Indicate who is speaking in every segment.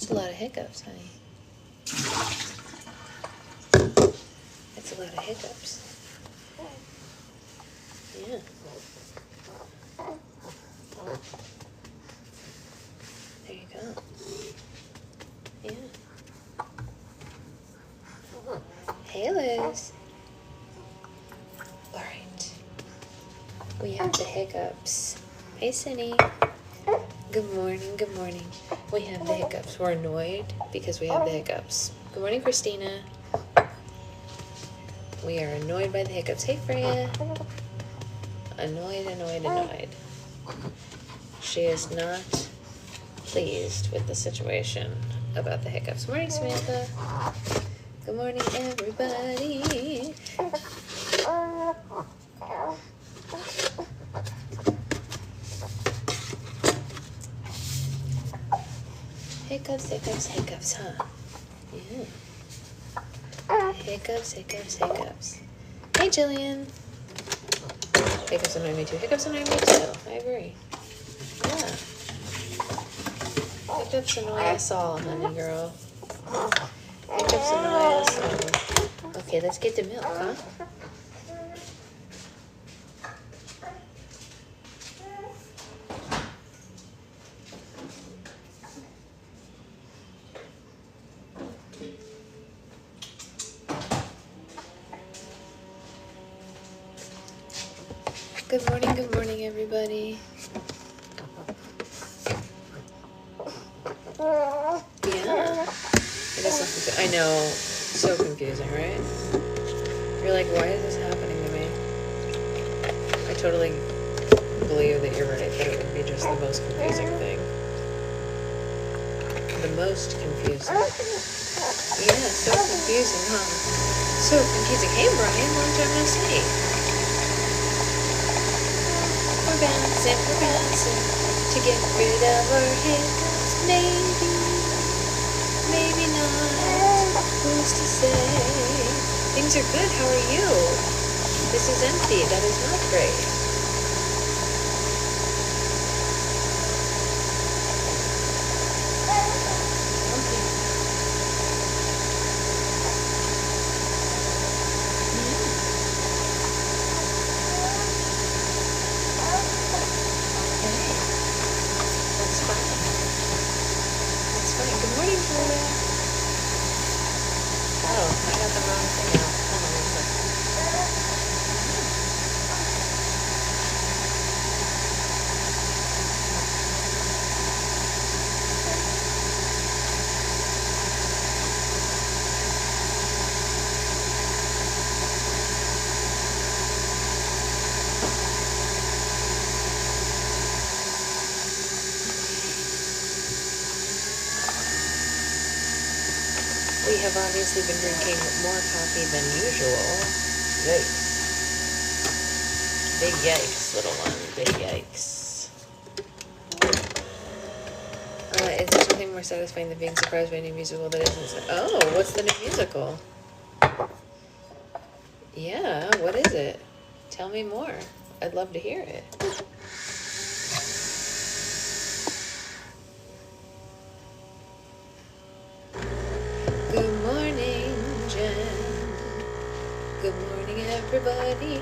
Speaker 1: That's a lot of hiccups, honey. That's a lot of hiccups. Yeah. There you go. Yeah. Hey, Liz. All right. We have the hiccups. Hey, Cindy. Good morning, good morning. We have the hiccups. We're annoyed because we have the hiccups. Good morning, Christina. We are annoyed by the hiccups. Hey, Freya. Annoyed, annoyed, annoyed. She is not pleased with the situation about the hiccups. Morning, Samantha. Good morning, everybody. Hiccups, hiccups, hiccups, huh? Yeah. Hiccups, hiccups, hiccups. Hey, Jillian. Hiccups annoy me too. Hiccups annoy me too. I agree. Yeah. Hiccups annoy us all, honey girl. Hiccups annoy us all. Okay, let's get the milk, huh? Good morning, everybody. Yeah. It is something. I know. So confusing, right? You're like, why is this happening to me? I totally believe that you're right, that it would be just the most confusing thing. The most confusing. Yeah, so confusing, huh? So confusing. Hey, Brian, long time no see. We're bouncing to get rid of our hiccups. Maybe not. Who's to say? Things are good. How are you? This is empty. That is not great. We have obviously been drinking more coffee than usual. Yikes. Big yikes, little one. Big yikes. Is there something more satisfying than being surprised by a new musical that isn't... Oh, what's the new musical? Yeah, what is it? Tell me more. I'd love to hear it. Good morning, Jen. Good morning, everybody.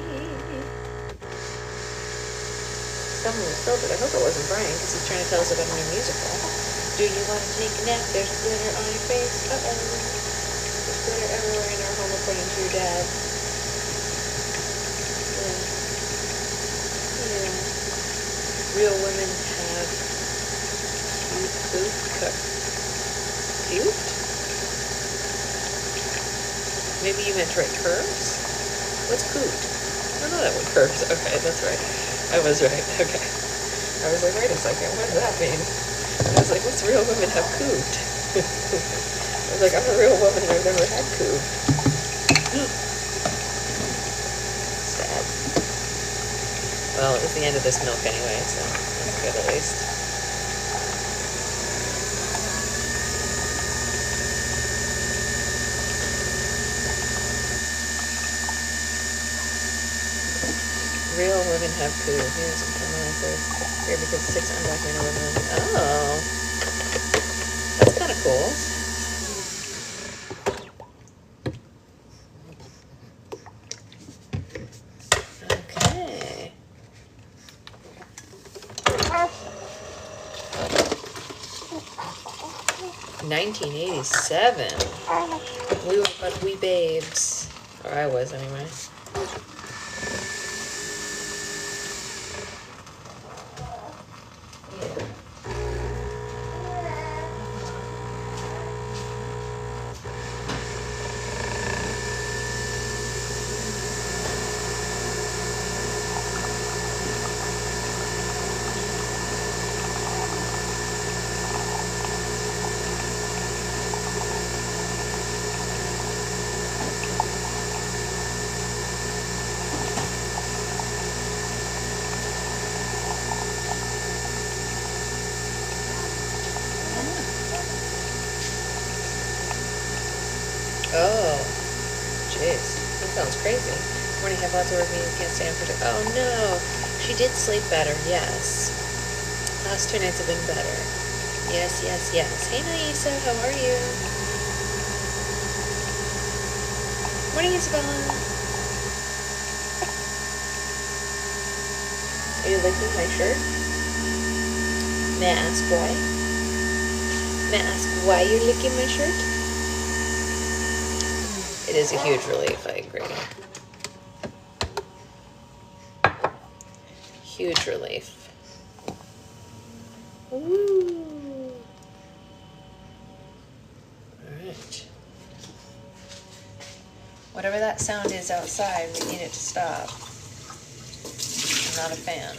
Speaker 1: Someone was filled it. I hope it wasn't Brian, because he's trying to tell us about a new musical. Do you want to take a nap? There's glitter on your face. Uh-oh. There's glitter everywhere in our home, according to your dad. Yeah. Real women have cute poop. Cute? Maybe you meant right curves? What's coot? I don't know that word, curves. Okay, that's right. I was right. Okay. I was like, wait a second, what does that mean? I was like, what's real women have coot? I was like, I'm a real woman and I've never had coot. Sad. Well, it was the end of this milk anyway, so that's good at least. Real women have coo. Here's some permanences. Here because 6 undocumented women. Oh. That's kind of cool. 1987. We were but wee babes. Or I was, anyway. Oh, jeez. That sounds crazy. Morning, have lots of work meetings, can't stand for. Oh no. She did sleep better, yes. Last 2 nights have been better. Yes, yes, yes. Hey, Naisa, how are you? Morning, Isabella. Are you licking my shirt? May I ask why? May I ask why you're licking my shirt? It is a huge relief, I agree. Huge relief. Woo! Alright. Whatever that sound is outside, we need it to stop. I'm not a fan.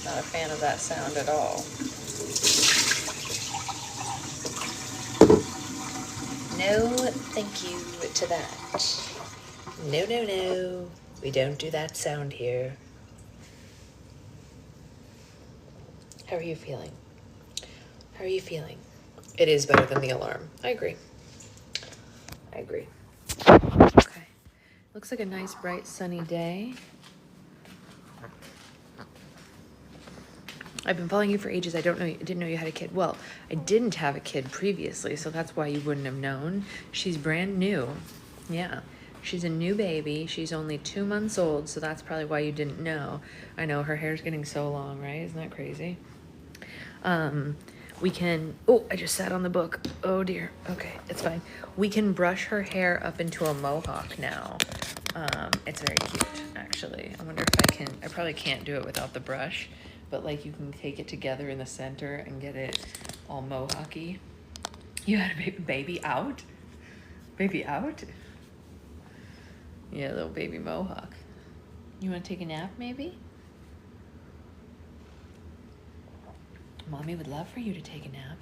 Speaker 1: Not a fan of that sound at all. No, thank you to that. No, no, no. We don't do that sound here. How are you feeling? How are you feeling? It is better than the alarm. I agree. I agree. Okay. Looks like a nice, bright, sunny day. I've been following you for ages. I didn't know you had a kid. Well, I didn't have a kid previously, so that's why you wouldn't have known. She's brand new. Yeah. She's a new baby. She's only 2 months old, so that's probably why you didn't know. I know her hair's getting so long, right? Isn't that crazy? We can, oh, I just sat on the book. Oh dear. Okay, it's fine. We can brush her hair up into a mohawk now. It's very cute, actually. I wonder if I probably can't do it without the brush, but like you can take it together in the center and get it all mohawky. You had a baby out? Baby out? Yeah, little baby mohawk. You want to take a nap, maybe? Mommy would love for you to take a nap.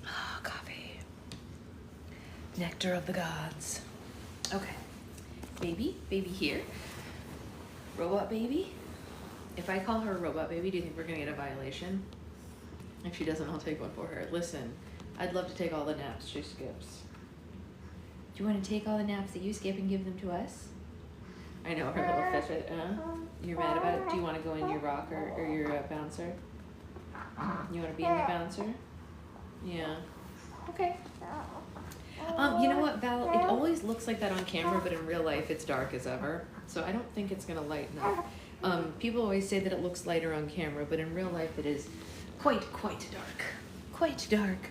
Speaker 1: Ah, coffee. Nectar of the gods. Okay. Baby here. Robot baby. If I call her a robot baby, do you think we're gonna get a violation? If she doesn't, I'll take one for her. Listen, I'd love to take all the naps she skips. Do you want to take all the naps that you skip and give them to us? I know, her little fidget. You're mad about it? Do you want to go in your rocker or your bouncer? You want to be in the bouncer? Yeah. Okay. You know what, Val? It always looks like that on camera, but in real life, it's dark as ever. So I don't think it's going to lighten up. People always say that it looks lighter on camera, but in real life, it is quite dark. Quite dark.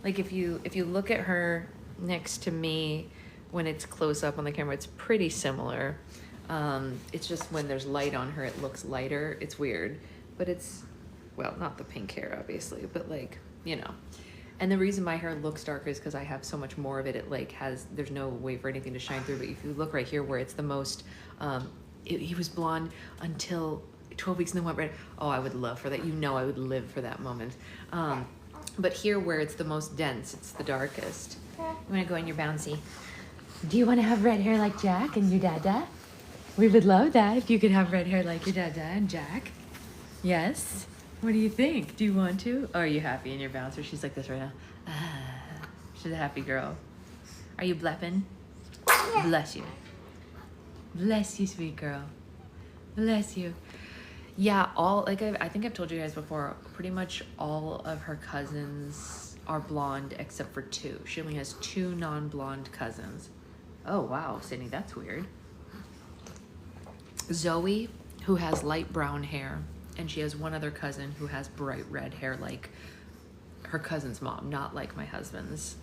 Speaker 1: Like if you look at her next to me when it's close up on the camera, it's pretty similar. It's just when there's light on her, it looks lighter. It's weird, but it's, well, not the pink hair, obviously, but like, you know. And the reason my hair looks darker is because I have so much more of it. It like there's no way for anything to shine through. But if you look right here where it's the most, he was blonde until 12 weeks and then went red. Oh, I would love for that. You know, I would live for that moment. But here where it's the most dense, it's the darkest. You want to go in your bouncy? Do you want to have red hair like Jack and your dada? We would love that if you could have red hair like your dada and Jack. Yes? What do you think? Do you want to? Oh, are you happy in your bouncer? She's like this right now. She's a happy girl. Are you blepping? Bless you. Bless you, sweet girl. Bless you. Yeah, I think I've told you guys before, pretty much all of her cousins are blonde except for 2. She only has 2 non-blonde cousins. Oh, wow, Sydney, that's weird. Zoe, who has light brown hair, and she has one other cousin who has bright red hair like her cousin's mom, not like my husband's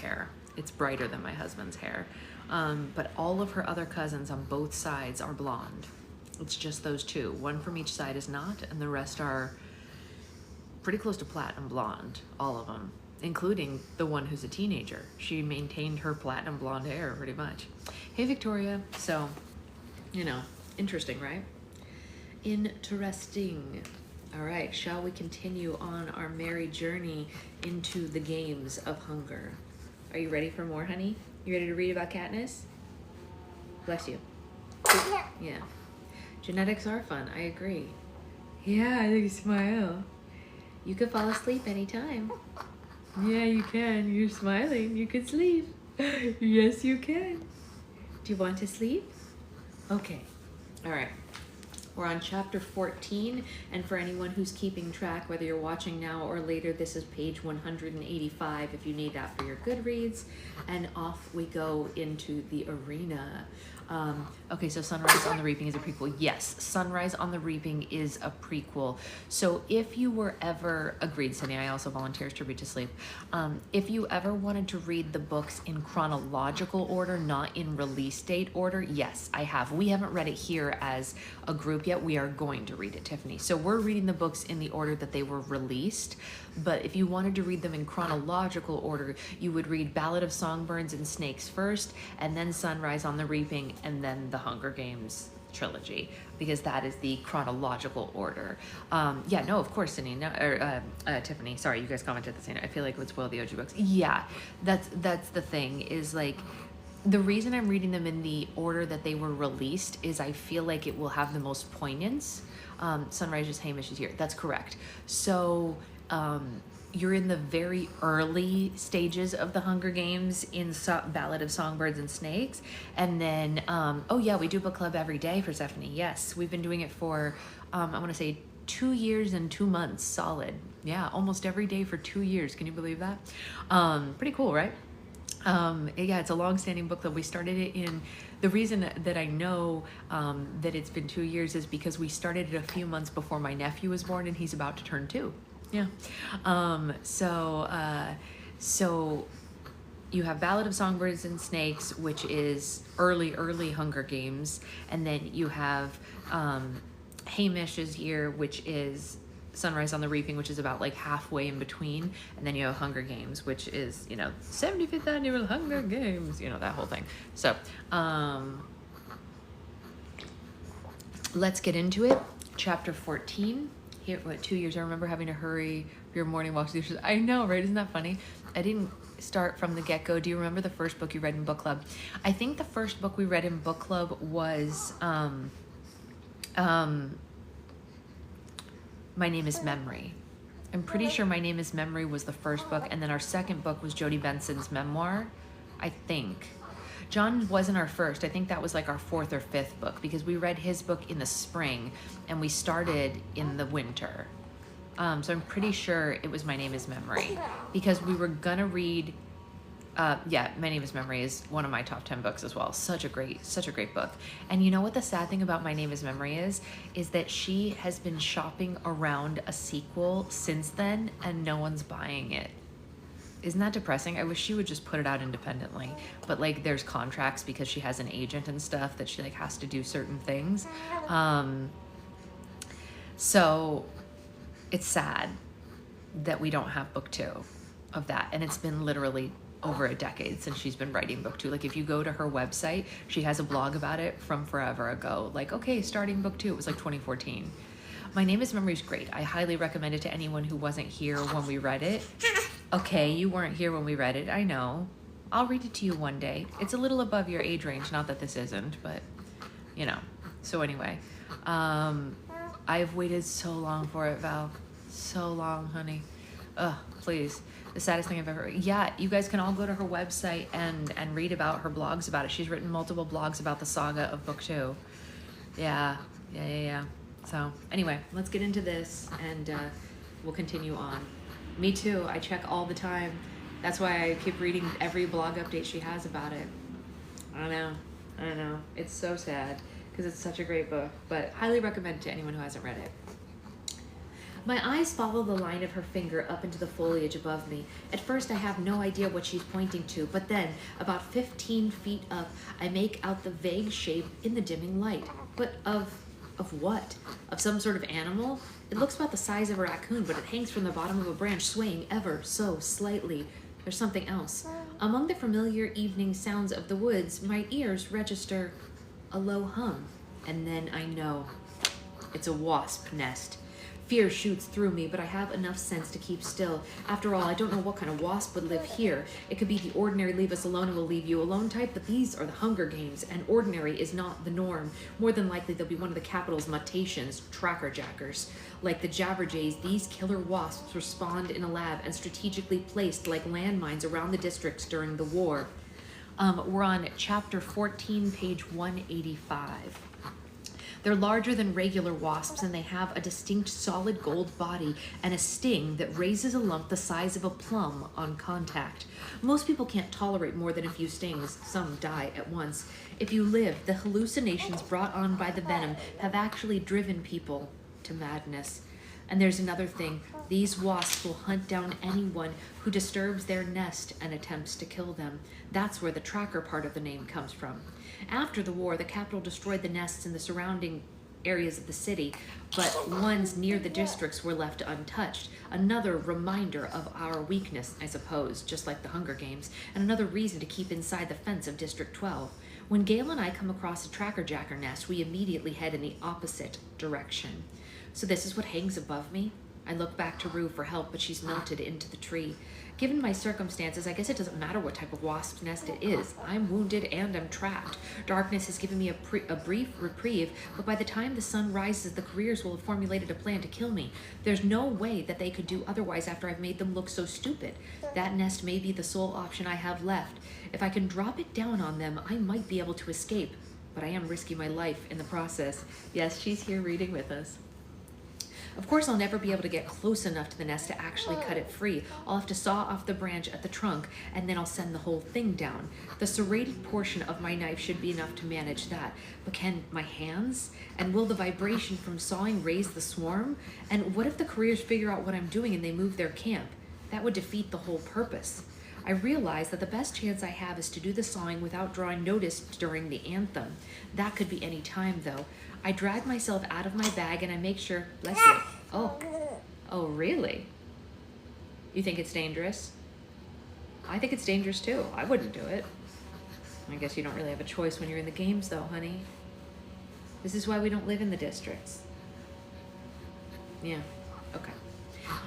Speaker 1: hair. It's brighter than my husband's hair. But all of her other cousins on both sides are blonde. It's just those two. One from each side is not, and the rest are pretty close to platinum blonde, all of them, including the one who's a teenager. She maintained her platinum blonde hair pretty much. Hey, Victoria. So, you know, interesting, right? Interesting. All right, shall we continue on our merry journey into the games of hunger? Are you ready for more, honey? You ready to read about Katniss? Bless you. Yeah. Genetics are fun, I agree. Yeah, I think you smile. You could fall asleep anytime. Yeah, you can. You're smiling. You could sleep. Yes, you can. Do you want to sleep? Okay. All right. We're on chapter 14, and for anyone who's keeping track, whether you're watching now or later, this is page 185 if you need that for your Goodreads, and off we go into the arena. Okay, so Sunrise on the Reaping is a prequel. Yes, Sunrise on the Reaping is a prequel. So if you were ever, agreed, Cindy, I also volunteers to read to sleep. If you ever wanted to read the books in chronological order, not in release date order, yes, I have. We haven't read it here as a group yet. We are going to read it, Tiffany. So we're reading the books in the order that they were released. But if you wanted to read them in chronological order, you would read Ballad of Songbirds and Snakes first, and then Sunrise on the Reaping, and then the Hunger Games trilogy, because that is the chronological order. Yeah, no, of course, Cindy, no, or Tiffany, sorry, you guys commented the same. I feel like it would spoil the OG books. Yeah, that's the thing, is like, the reason I'm reading them in the order that they were released is I feel like it will have the most poignance. Sunrise's Hamish is here. That's correct. So you're in the very early stages of the Hunger Games in Ballad of Songbirds and Snakes. And then, oh yeah, we do book club every day for Stephanie. Yes, we've been doing it for, I want to say 2 years and 2 months solid. Yeah, almost every day for 2 years. Can you believe that? Pretty cool, right? Yeah, it's a long-standing book club. We started it in, the reason that I know that it's been 2 years is because we started it a few months before my nephew was born, and he's about to turn 2. Yeah. So you have Ballad of Songbirds and Snakes, which is early Hunger Games, and then you have Hamish is here, which is Sunrise on the Reaping, which is about like halfway in between, and then you have Hunger Games, which is, 75th annual Hunger Games, that whole thing. So let's get into it. Chapter 14. Here, 2 years, I remember having to hurry your morning walks. I know, right? Isn't that funny? I didn't start from the get-go. Do you remember the first book you read in book club? I think the first book we read in book club was My Name is Memory. I'm pretty sure My Name is Memory was the first book, and then our second book was Jodie Benson's memoir, I think. John wasn't our first. I think that was like our 4th or 5th book, because we read his book in the spring and we started in the winter. So I'm pretty sure it was My Name is Memory, because we were gonna read, yeah, My Name is Memory is one of my top 10 books as well. Such a great book. And you know what the sad thing about My Name is Memory is that she has been shopping around a sequel since then and no one's buying it. Isn't that depressing? I wish she would just put it out independently, but like there's contracts because she has an agent and stuff that she like has to do certain things. So it's sad that we don't have book 2 of that. And it's been literally over a decade since she's been writing book 2. Like if you go to her website, she has a blog about it from forever ago. Like, okay, starting book 2, it was like 2014. My Name is Memory is great. I highly recommend it to anyone who wasn't here when we read it. Okay, you weren't here when we read it, I know. I'll read it to you one day. It's a little above your age range, not that this isn't, but, So anyway, I've waited so long for it, Val. So long, honey. Ugh, please. The saddest thing I've ever... Yeah, you guys can all go to her website and read about her blogs about it. She's written multiple blogs about the saga of book 2. Yeah. So anyway, let's get into this and we'll continue on. Me too. I check all the time. That's why I keep reading every blog update she has about it. I know. It's so sad because it's such a great book, but highly recommend it to anyone who hasn't read it.
Speaker 2: My eyes follow the line of her finger up into the foliage above me. At first, I have no idea what she's pointing to, but then, about 15 feet up, I make out the vague shape in the dimming light. But of what? Of some sort of animal? It looks about the size of a raccoon, but it hangs from the bottom of a branch, swaying ever so slightly. There's something else. Among the familiar evening sounds of the woods, my ears register a low hum, and then I know. It's a wasp nest. Fear shoots through me, but I have enough sense to keep still. After all, I don't know what kind of wasp would live here. It could be the ordinary leave us alone and we'll leave you alone type, but these are the Hunger Games, and ordinary is not the norm. More than likely, they'll be one of the capital's mutations, tracker jackers. Like the jabberjays, these killer wasps were spawned in a lab and strategically placed like landmines around the districts during the war. We're on chapter 14, page 185. They're larger than regular wasps, and they have a distinct solid gold body and a sting that raises a lump the size of a plum on contact. Most people can't tolerate more than a few stings. Some die at once. If you live, the hallucinations brought on by the venom have actually driven people to madness. And there's another thing. These wasps will hunt down anyone who disturbs their nest and attempts to kill them. That's where the tracker part of the name comes from. After the war, the capital destroyed the nests in the surrounding areas of the city, but ones near the districts were left untouched. Another reminder of our weakness, I suppose, just like the Hunger Games, and another reason to keep inside the fence of District 12. When Gale and I come across a tracker jacker nest, we immediately head in the opposite direction. So this is what hangs above me? I look back to Rue for help, but she's melted into the tree. Given my circumstances, I guess it doesn't matter what type of wasp's nest it is. I'm wounded and I'm trapped. Darkness has given me a brief reprieve, but by the time the sun rises, the careers will have formulated a plan to kill me. There's no way that they could do otherwise after I've made them look so stupid. That nest may be the sole option I have left. If I can drop it down on them, I might be able to escape, but I am risking my life in the process. Yes, she's here reading with us. Of course, I'll never be able to get close enough to the nest to actually cut it free. I'll have to saw off the branch at the trunk, and then I'll send the whole thing down. The serrated portion of my knife should be enough to manage that. But can my hands? And will the vibration from sawing raise the swarm? And what if the careers figure out what I'm doing and they move their camp? That would defeat the whole purpose. I realize that the best chance I have is to do the sawing without drawing notice during the anthem. That could be any time, though. I drag myself out of my bag and I make sure, bless you. Oh, really? You think it's dangerous? I think it's dangerous too. I wouldn't do it. I guess you don't really have a choice when you're in the games though, honey. This is why we don't live in the districts. Yeah, okay.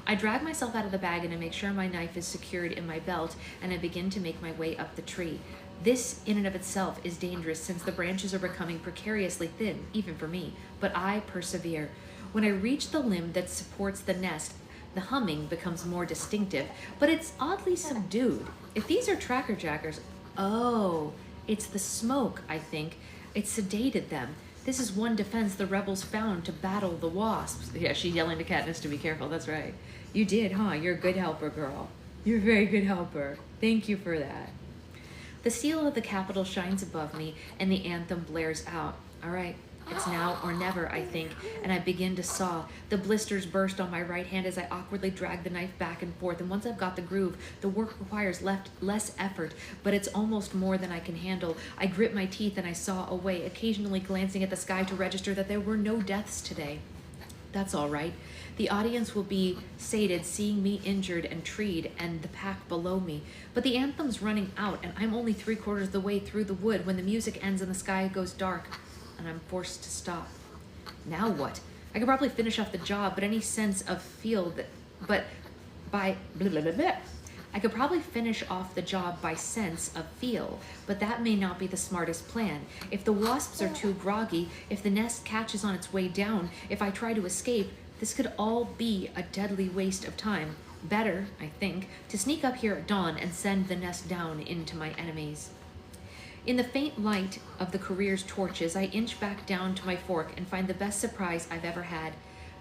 Speaker 2: I drag myself out of the bag and I make sure my knife is secured in my belt, and I begin to make my way up the tree. This, in and of itself, is dangerous since the branches are becoming precariously thin, even for me, but I persevere. When I reach the limb that supports the nest, the humming becomes more distinctive, but it's oddly subdued. If these are tracker jackers, oh, it's the smoke, I think. It sedated them. This is one defense the rebels found to battle the wasps. Yeah, she's yelling to Katniss to be careful, that's right. You did, huh? You're a good helper, girl. You're a very good helper. Thank you for that. The seal of the Capitol shines above me, and the anthem blares out. All right, it's now or never, I think, and I begin to saw. The blisters burst on my right hand as I awkwardly drag the knife back and forth, and once I've got the groove, the work requires less effort, but it's almost more than I can handle. I grit my teeth and I saw away, occasionally glancing at the sky to register that there were no deaths today. That's all right. The audience will be sated seeing me injured and treed and the pack below me. But the anthem's running out, and I'm only 3/4 of the way through the wood when the music ends and the sky goes dark, and I'm forced to stop. Now what? I could probably finish off the job, but any sense of feel that, but by blah, blah, blah, blah. I could probably finish off the job by sense of feel, but that may not be the smartest plan. If the wasps are too groggy, if the nest catches on its way down, if I try to escape, this could all be a deadly waste of time. Better, I think, to sneak up here at dawn and send the nest down into my enemies. In the faint light of the career's torches, I inch back down to my fork and find the best surprise I've ever had.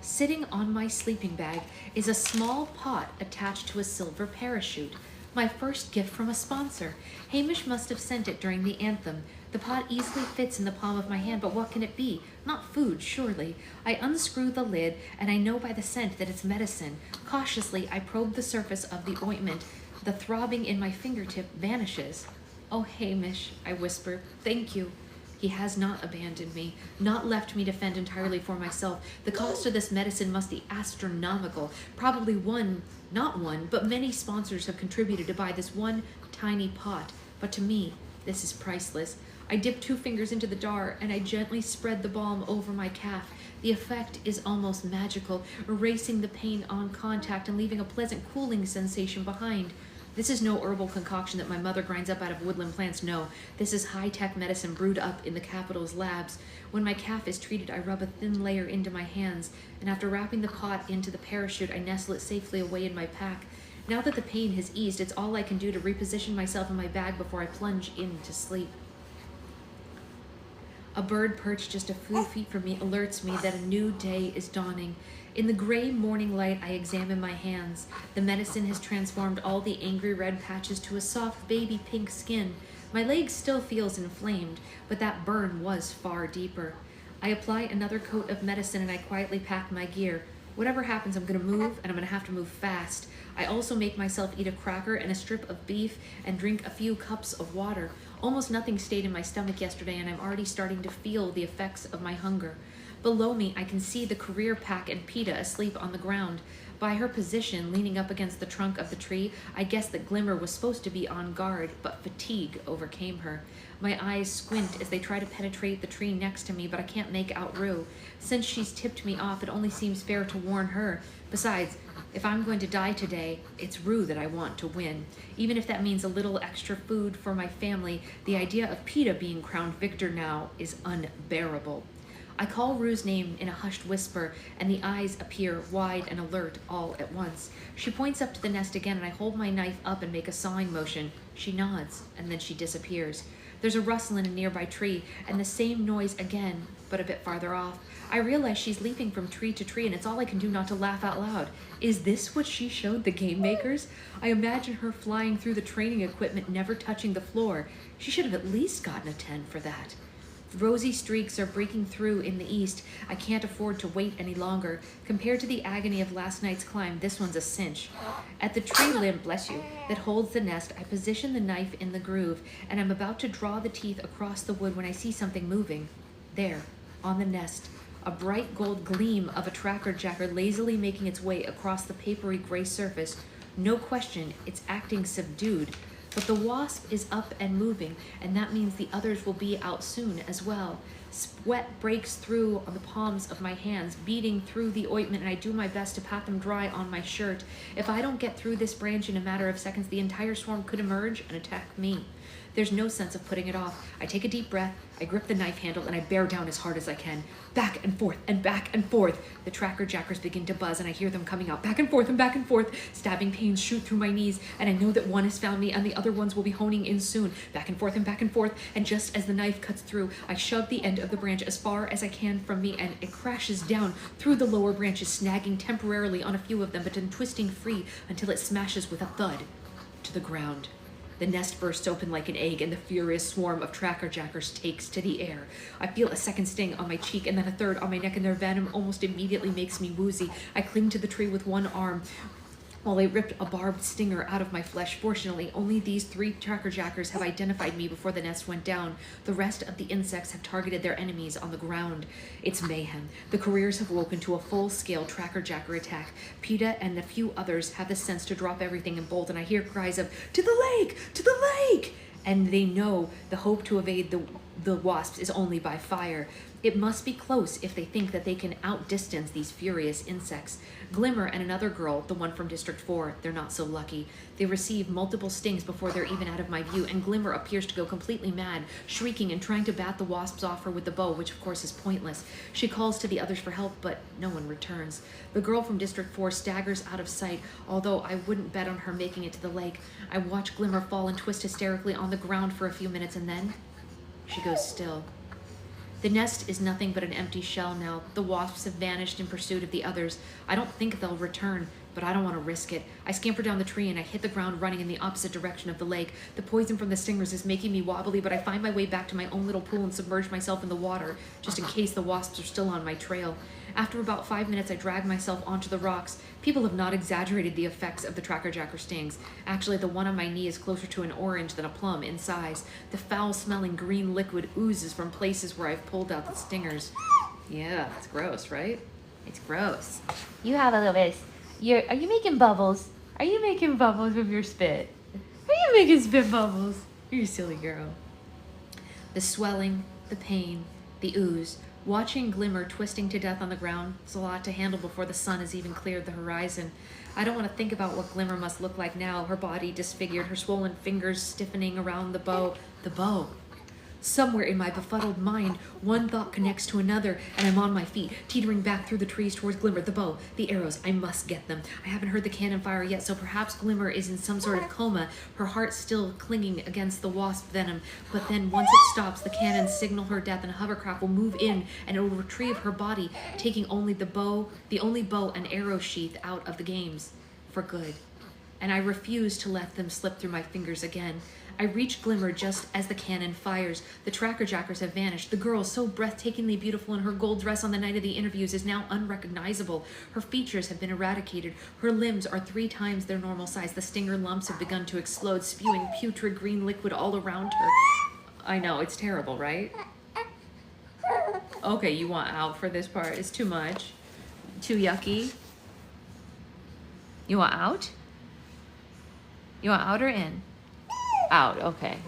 Speaker 2: Sitting on my sleeping bag is a small pot attached to a silver parachute. My first gift from a sponsor. Hamish must have sent it during the anthem. The pot easily fits in the palm of my hand, but what can it be? Not food, surely. I unscrew the lid, and I know by the scent that it's medicine. Cautiously, I probe the surface of the ointment. The throbbing in my fingertip vanishes. Oh, Hamish, I whisper, thank you. He has not abandoned me, not left me to fend entirely for myself. The cost of this medicine must be astronomical. Probably not one, but many sponsors have contributed to buy this one tiny pot. But to me, this is priceless. I dip 2 fingers into the jar, and I gently spread the balm over my calf. The effect is almost magical, erasing the pain on contact and leaving a pleasant cooling sensation behind. This is no herbal concoction that my mother grinds up out of woodland plants. No, this is high-tech medicine brewed up in the capital's labs. When my calf is treated, I rub a thin layer into my hands, and after wrapping the pot into the parachute, I nestle it safely away in my pack. Now that the pain has eased, it's all I can do to reposition myself in my bag before I plunge into sleep. A bird perched just a few feet from me alerts me that a new day is dawning. In the gray morning light, I examine my hands. The medicine has transformed all the angry red patches to a soft baby pink skin. My leg still feels inflamed, but that burn was far deeper. I apply another coat of medicine and I quietly pack my gear. Whatever happens, I'm going to move, and I'm going to have to move fast. I also make myself eat a cracker and a strip of beef and drink a few cups of water. Almost nothing stayed in my stomach yesterday, and I'm already starting to feel the effects of my hunger. Below me, I can see the career pack and Peeta asleep on the ground. By her position, leaning up against the trunk of the tree, I guessed that Glimmer was supposed to be on guard, but fatigue overcame her. My eyes squint as they try to penetrate the tree next to me, but I can't make out Rue. Since she's tipped me off, it only seems fair to warn her. Besides, if I'm going to die today, it's Rue that I want to win. Even if that means a little extra food for my family, the idea of Peeta being crowned victor now is unbearable. I call Rue's name in a hushed whisper, and the eyes appear wide and alert all at once. She points up to the nest again, and I hold my knife up and make a sawing motion. She nods, and then she disappears. There's a rustle in a nearby tree, and the same noise again, but a bit farther off. I realize she's leaping from tree to tree, and it's all I can do not to laugh out loud. Is this what she showed the game makers? I imagine her flying through the training equipment, never touching the floor. She should have at least gotten a 10 for that. Rosy streaks are breaking through in the east. I can't afford to wait any longer. Compared to the agony of last night's climb, this one's a cinch. At the tree limb, bless you, that holds the nest, I position the knife in the groove, and I'm about to draw the teeth across the wood when I see something moving. There, on the nest, a bright gold gleam of a tracker jacker lazily making its way across the papery gray surface. No question, it's acting subdued. But the wasp is up and moving, and that means the others will be out soon as well. Sweat breaks through on the palms of my hands, beating through the ointment, and I do my best to pat them dry on my shirt. If I don't get through this branch in a matter of seconds, the entire swarm could emerge and attack me. There's no sense of putting it off. I take a deep breath, I grip the knife handle, and I bear down as hard as I can. Back and forth and back and forth. The tracker jackers begin to buzz, and I hear them coming out. Back and forth and back and forth. Stabbing pains shoot through my knees, and I know that one has found me, and the other ones will be honing in soon. Back and forth and back and forth, and just as the knife cuts through, I shove the end of the branch as far as I can from me, and it crashes down through the lower branches, snagging temporarily on a few of them, but then twisting free until it smashes with a thud to the ground. The nest bursts open like an egg, and the furious swarm of tracker jackers takes to the air. I feel a second sting on my cheek, and then a third on my neck, and their venom almost immediately makes me woozy. I cling to the tree with one arm while they ripped a barbed stinger out of my flesh. Fortunately, only these 3 tracker jackers have identified me before the nest went down. The rest of the insects have targeted their enemies on the ground. It's mayhem. The careers have woken to a full-scale tracker jacker attack. Peeta and a few others have the sense to drop everything and bolt, and I hear cries of, "To the lake! To the lake!" And they know the hope to evade the wasps is only by fire. It must be close if they think that they can outdistance these furious insects. Glimmer and another girl, the one from District 4, they're not so lucky. They receive multiple stings before they're even out of my view, and Glimmer appears to go completely mad, shrieking and trying to bat the wasps off her with the bow, which of course is pointless. She calls to the others for help, but no one returns. The girl from District 4 staggers out of sight, although I wouldn't bet on her making it to the lake. I watch Glimmer fall and twist hysterically on the ground for a few minutes, and then she goes still. The nest is nothing but an empty shell now. The wasps have vanished in pursuit of the others. I don't think they'll return, but I don't want to risk it. I scamper down the tree and I hit the ground running in the opposite direction of the lake. The poison from the stingers is making me wobbly, but I find my way back to my own little pool and submerge myself in the water, just in case the wasps are still on my trail. After about 5 minutes, I drag myself onto the rocks. People have not exaggerated the effects of the trackerjacker stings. Actually, the one on my knee is closer to an orange than a plum in size. The foul-smelling green liquid oozes from places where I've pulled out the stingers. Yeah, it's gross, right? It's gross. You have a little bit. Are you making bubbles? Are you making bubbles with your spit? Are you making spit bubbles? You're a silly girl. The swelling, the pain, the ooze. Watching Glimmer twisting to death on the ground is a lot to handle before the sun has even cleared the horizon. I don't want to think about what Glimmer must look like now, her body disfigured, her swollen fingers stiffening around the bow. The bow. Somewhere in my befuddled mind, one thought connects to another, and I'm on my feet, teetering back through the trees towards Glimmer. The bow, the arrows, I must get them. I haven't heard the cannon fire yet, so perhaps Glimmer is in some sort of coma, her heart still clinging against the wasp venom. But then once it stops, the cannons signal her death, and a hovercraft will move in, and it will retrieve her body, taking only the only bow and arrow sheath out of the games. For good. And I refuse to let them slip through my fingers again. I reach Glimmer just as the cannon fires. The trackerjackers have vanished. The girl, so breathtakingly beautiful in her gold dress on the night of the interviews, is now unrecognizable. Her features have been eradicated. Her limbs are 3 times their normal size. The stinger lumps have begun to explode, spewing putrid green liquid all around her. I know, it's terrible, right? Okay, you want out for this part. It's too much. Too yucky. You want out? You want out or in? Out, okay.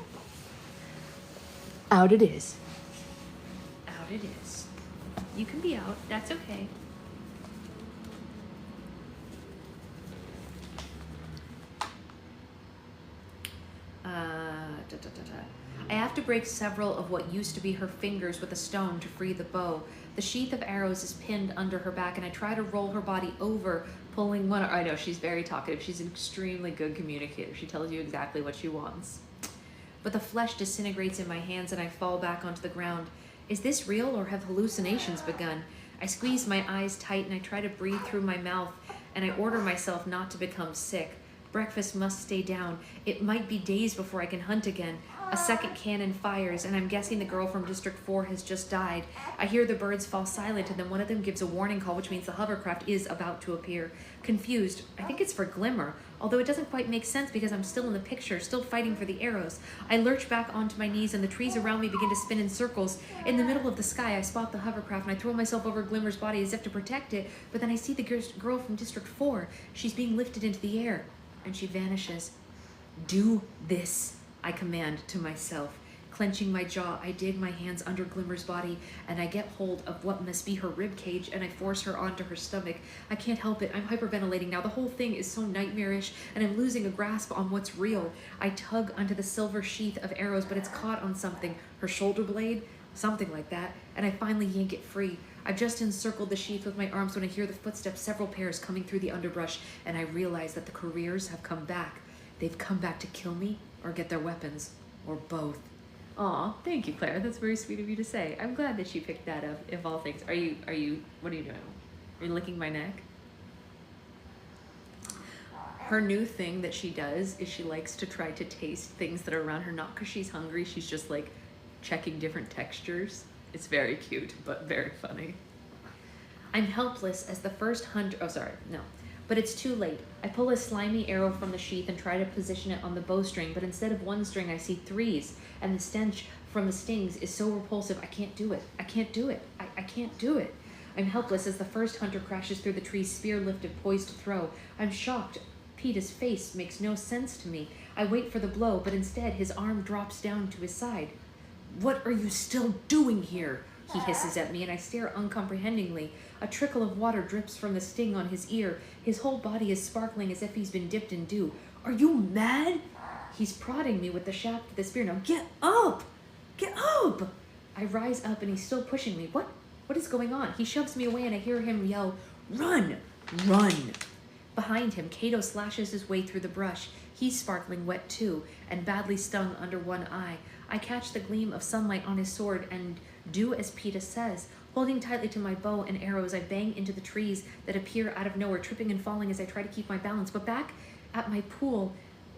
Speaker 2: Out it is. Out it is. You can be out, that's okay. I have to break several of what used to be her fingers with a stone to free the bow. The sheath of arrows is pinned under her back, and I try to roll her body over, pulling one. I know, she's very talkative. She's an extremely good communicator. She tells you exactly what she wants. But the flesh disintegrates in my hands, and I fall back onto the ground. Is this real, or have hallucinations begun? I squeeze my eyes tight, and I try to breathe through my mouth, and I order myself not to become sick. Breakfast must stay down. It might be days before I can hunt again. A second cannon fires, and I'm guessing the girl from District 4 has just died. I hear the birds fall silent, and then one of them gives a warning call, which means the hovercraft is about to appear. Confused, I think it's for Glimmer, although it doesn't quite make sense because I'm still in the picture, still fighting for the arrows. I lurch back onto my knees, and the trees around me begin to spin in circles. In the middle of the sky, I spot the hovercraft, and I throw myself over Glimmer's body as if to protect it, but then I see the girl from District 4. She's being lifted into the air, and she vanishes. Do this, I command to myself. Clenching my jaw, I dig my hands under Glimmer's body, and I get hold of what must be her rib cage, and I force her onto her stomach. I can't help it. I'm hyperventilating now. The whole thing is so nightmarish, and I'm losing a grasp on what's real. I tug onto the silver sheath of arrows, but it's caught on something. Her shoulder blade? Something like that. And I finally yank it free. I've just encircled the sheath with my arms when I hear the footsteps, several pairs coming through the underbrush, and I realize that the careers have come back. They've come back to kill me or get their weapons, or both. Aw, thank you, Claire. That's very sweet of you to say. I'm glad that she picked that up, if all things. What are you doing? Are you licking my neck? Her new thing that she does is she likes to try to taste things that are around her, not because she's hungry, she's just like checking different textures. It's very cute, but very funny. I'm helpless as the first hunter, but it's too late. I pull a slimy arrow from the sheath and try to position it on the bowstring, but instead of 1 string, I see 3s, and the stench from the stings is so repulsive, I can't do it. I can't do it. I can't do it. I'm helpless as the first hunter crashes through the tree, spear lifted, poised to throw. I'm shocked. Peeta's face makes no sense to me. I wait for the blow, but instead his arm drops down to his side. What are you still doing here? He hisses at me, and I stare uncomprehendingly. A trickle of water drips from the sting on his ear. His whole body is sparkling as if he's been dipped in dew. Are you mad? He's prodding me with the shaft of the spear. Now get up! Get up! I rise up, and he's still pushing me. What is going on? He shoves me away, and I hear him yell, "Run! Run!" Behind him, Kato slashes his way through the brush. He's sparkling wet too, and badly stung under one eye. I catch the gleam of sunlight on his sword and Do as PETA says. Holding tightly to my bow and arrows, I bang into the trees that appear out of nowhere, tripping and falling as I try to keep my balance. But back at my pool,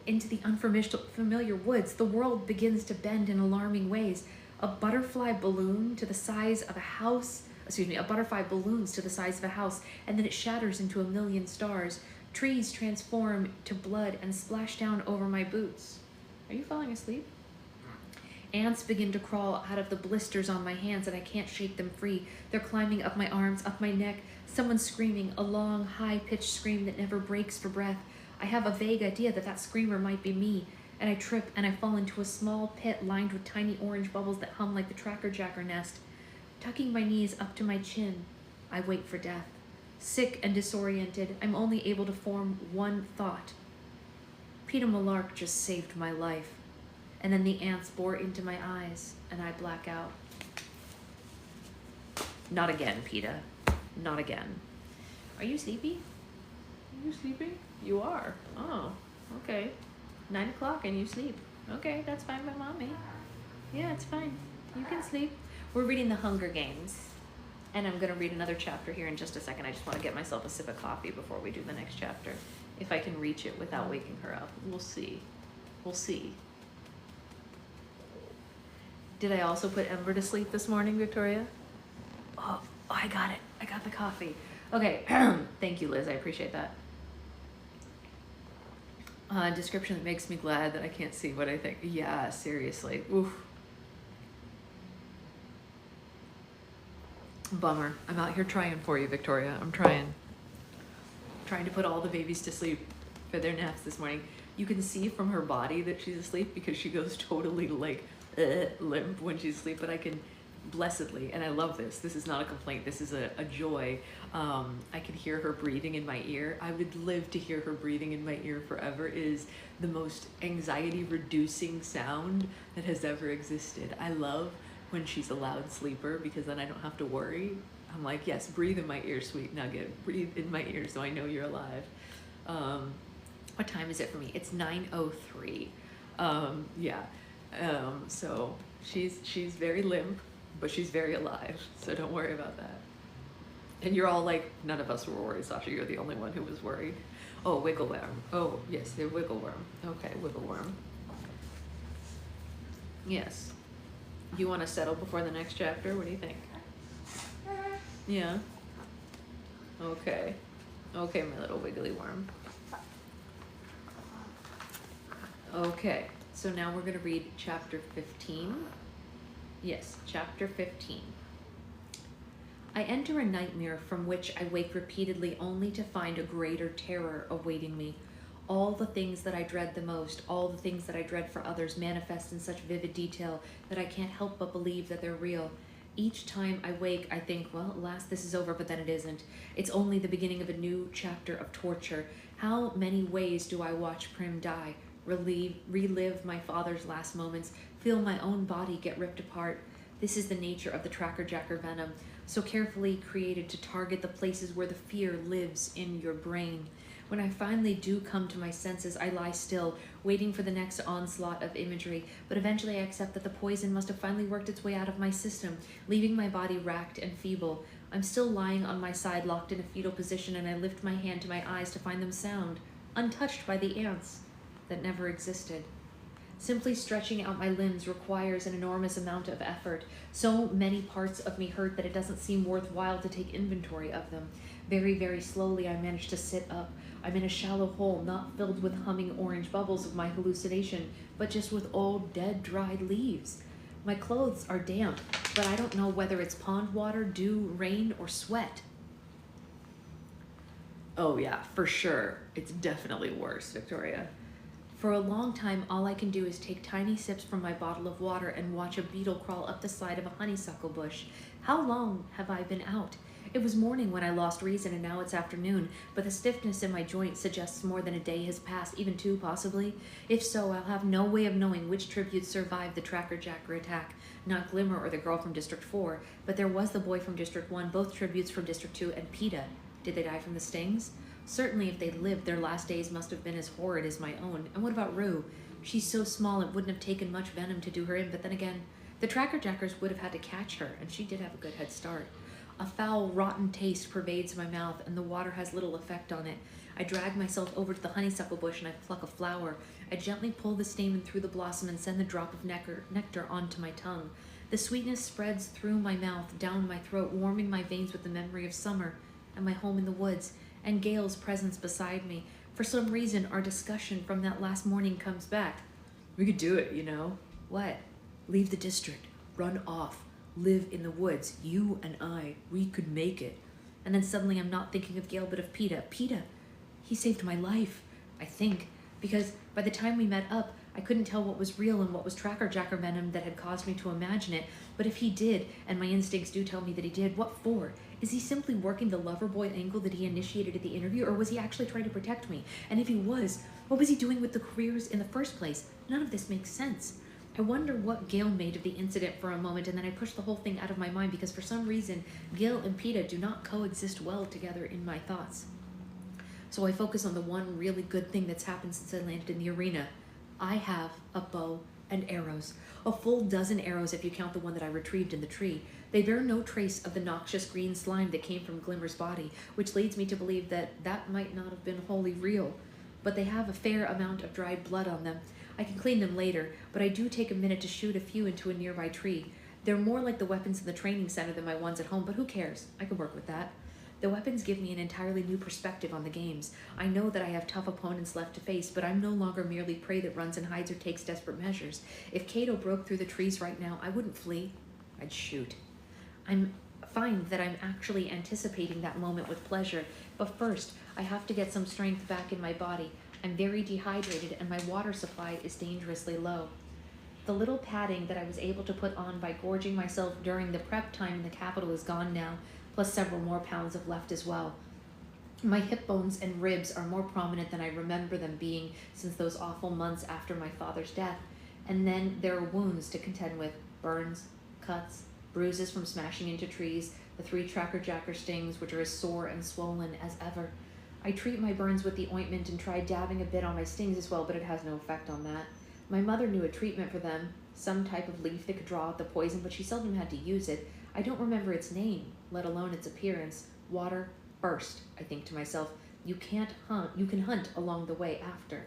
Speaker 2: into the unfamiliar woods, the world begins to bend in alarming ways. A butterfly balloon to the size of a house, a butterfly balloons to the size of a house, and then it shatters into a million stars. Trees transform to blood and splash down over my boots. Are you falling asleep? Ants begin to crawl out of the blisters on my hands, and I can't shake them free. They're climbing up my arms, up my neck. Someone's screaming, a long, high-pitched scream that never breaks for breath. I have a vague idea that screamer might be me, and I trip and I fall into a small pit lined with tiny orange bubbles that hum like the Tracker Jacker nest. Tucking my knees up to my chin, I wait for death. Sick and disoriented, I'm only able to form one thought. PETA Malark just saved my life. And then the ants bore into my eyes, and I black out. Not again, PETA. Not again. Are you sleepy? Are you sleeping? You are. Oh, okay. 9 o'clock and you sleep. Okay, that's fine by mommy. Yeah, it's fine. You can sleep. We're reading The Hunger Games. And I'm going to read another chapter here in just a second. I just want to get myself a sip of coffee before we do the next chapter. If I can reach it without waking her up. We'll see. We'll see. Did I also put Ember to sleep this morning, Victoria? Oh, I got it. I got the coffee. Okay. Thank you, Liz. I appreciate that. Description that makes me glad that I can't see what I think. Yeah, seriously. Oof. Bummer. I'm out here trying for you, Victoria. I'm trying. Trying to put all the babies to sleep for their naps this morning. You can see from her body that she's asleep because she goes totally like limp when she's asleep, but I can blessedly, and I love this. This is not a complaint. This is a joy. I can hear her breathing in my ear. I would live to hear her breathing in my ear forever. It is the most anxiety-reducing sound that has ever existed. I love when she's a loud sleeper because then I don't have to worry. I'm like, yes, breathe in my ear, sweet nugget. Breathe in my ear so I know you're alive. What time is it for me? It's 9:03. Yeah. So she's very limp, but she's very alive. So don't worry about that. And you're all like, none of us were worried, Sasha. You're the only one who was worried. Oh, wiggle worm. Oh, yes, the wiggle worm. Okay, wiggle worm. Yes. You want to settle before the next chapter? What do you think? Yeah. Okay. Okay, my little wiggly worm. Okay, so now we're going to read chapter 15. Yes, chapter 15. I enter a nightmare from which I wake repeatedly only to find a greater terror awaiting me. All the things that I dread the most, all the things that I dread for others manifest in such vivid detail that I can't help but believe that they're real. Each time I wake, I think, well, at last this is over, but then it isn't. It's only the beginning of a new chapter of torture. How many ways do I watch Prim die? Relive my father's last moments, feel my own body get ripped apart. This is the nature of the Tracker Jacker venom, so carefully created to target the places where the fear lives in your brain. When I finally do come to my senses, I lie still, waiting for the next onslaught of imagery, but eventually I accept that the poison must have finally worked its way out of my system, leaving my body racked and feeble. I'm still lying on my side, locked in a fetal position, and I lift my hand to my eyes to find them sound, untouched by the ants that never existed. Simply stretching out my limbs requires an enormous amount of effort. So many parts of me hurt that it doesn't seem worthwhile to take inventory of them. Very, very slowly I manage to sit up. I'm in a shallow hole, not filled with humming orange bubbles of my hallucination, but just with old, dead, dried leaves. My clothes are damp, but I don't know whether it's pond water, dew, rain, or sweat. Oh yeah, for sure. It's definitely worse, Victoria. For a long time, all I can do is take tiny sips from my bottle of water and watch a beetle crawl up the side of a honeysuckle bush. How long have I been out? It was morning when I lost reason, and now it's afternoon, but the stiffness in my joint suggests more than a day has passed, even two possibly. If so, I'll have no way of knowing which tributes survived the Tracker Jacker attack. Not Glimmer or the girl from District 4, but there was the boy from District 1, both tributes from District 2, and PETA. Did they die from the stings? Certainly if they'd lived, their last days must have been as horrid as my own. And what about Rue? She's so small it wouldn't have taken much venom to do her in, but then again, The Tracker Jackers would have had to catch her, and she did have a good head start. A foul, rotten taste pervades my mouth, and the water has little effect on it. I drag myself over to the honeysuckle bush and I pluck a flower. I gently pull the stamen through the blossom and send the drop of nectar onto my tongue. The sweetness spreads through my mouth, down my throat, warming my veins with the memory of summer and my home in the woods, and Gail's presence beside me. For some reason, our discussion from that last morning comes back. We could do it, you know. What? Leave the district. Run off. Live in the woods. You and I. We could make it. And then suddenly I'm not thinking of Gail, but of Peta. Peta, he saved my life, I think. Because by the time we met up, I couldn't tell what was real and what was Tracker Jacker venom that had caused me to imagine it. But if he did, and my instincts do tell me that he did, what for? Is he simply working the lover boy angle that he initiated at the interview, or was he actually trying to protect me? And if he was, what was he doing with the careers in the first place? None of this makes sense. I wonder what Gail made of the incident for a moment, and then I push the whole thing out of my mind because for some reason, Gail and Peta do not coexist well together in my thoughts. So I focus on the one really good thing that's happened since I landed in the arena. I have a bow and arrows. A full dozen arrows if you count the one that I retrieved in the tree. They bear no trace of the noxious green slime that came from Glimmer's body, which leads me to believe that that might not have been wholly real. But they have a fair amount of dried blood on them. I can clean them later, but I do take a minute to shoot a few into a nearby tree. They're more like the weapons in the training center than my ones at home, but who cares? I can work with that. The weapons give me an entirely new perspective on the games. I know that I have tough opponents left to face, but I'm no longer merely prey that runs and hides or takes desperate measures. If Cato broke through the trees right now, I wouldn't flee. I'd shoot. I find that I'm actually anticipating that moment with pleasure, but first, I have to get some strength back in my body. I'm very dehydrated and my water supply is dangerously low. The little padding that I was able to put on by gorging myself during the prep time in the capital is gone now, plus several more pounds have left as well. My hip bones and ribs are more prominent than I remember them being since those awful months after my father's death. And then there are wounds to contend with, burns, cuts, bruises from smashing into trees, the 3 Tracker Jacker stings which are as sore and swollen as ever. I treat my burns with the ointment and try dabbing a bit on my stings as well, but it has no effect on that. My mother knew a treatment for them, some type of leaf that could draw out the poison, but she seldom had to use it. I don't remember its name, let alone its appearance. Water first, I think to myself. You can hunt along the way after.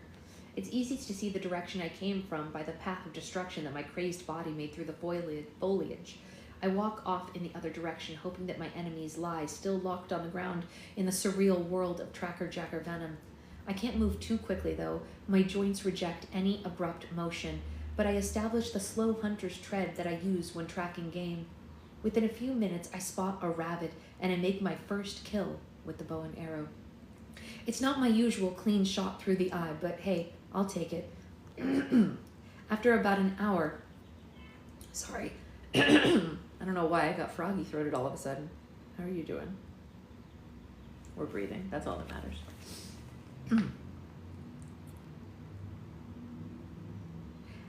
Speaker 2: It's easy to see the direction I came from by the path of destruction that my crazed body made through the foliage. I walk off in the other direction, hoping that my enemies lie, still locked on the ground in the surreal world of Tracker Jacker venom. I can't move too quickly, though. My joints reject any abrupt motion, but I establish the slow hunter's tread that I use when tracking game. Within a few minutes, I spot a rabbit, and I make my first kill with the bow and arrow. It's not my usual clean shot through the eye, but hey, I'll take it. After about an hour... Sorry. I don't know why I got froggy-throated all of a sudden. How are you doing? We're breathing. That's all that matters.